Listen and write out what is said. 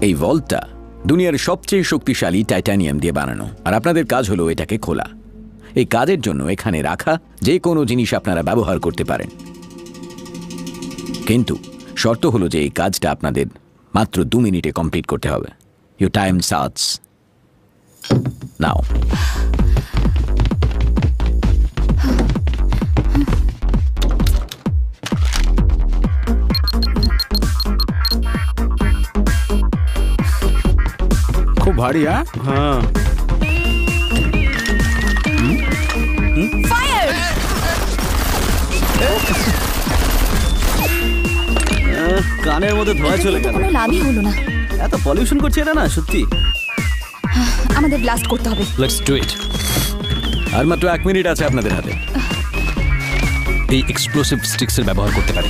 এই ভল্টটা দুনিয়ার সবচেয়ে শক্তিশালী টাইটানিয়াম দিয়ে বানানো, আর আপনাদের কাজ হলো এটাকে খোলা। এই কাজের জন্য এখানে রাখা যে কোনো জিনিস আপনারা ব্যবহার করতে পারেন, কিন্তু শর্ত হলো যে এই কাজটা আপনাদের মাত্র 2 মিনিটে কমপ্লিট করতে হবে। Your time starts now. খুব ভারী। হ্যাঁ, কানের মধ্যে ধোয়া চলে গেল। কোনো লাভই হলো না। এত পলিউশন করছে এটা না, সত্যি। আমাদের ব্লাস্ট করতে হবে। Let's do it. আর মাত্র 1 মিনিট আছে আপনাদের হাতে। এই এক্সপ্লোসিভ স্টিক্সের ব্যবহার করতে পারি।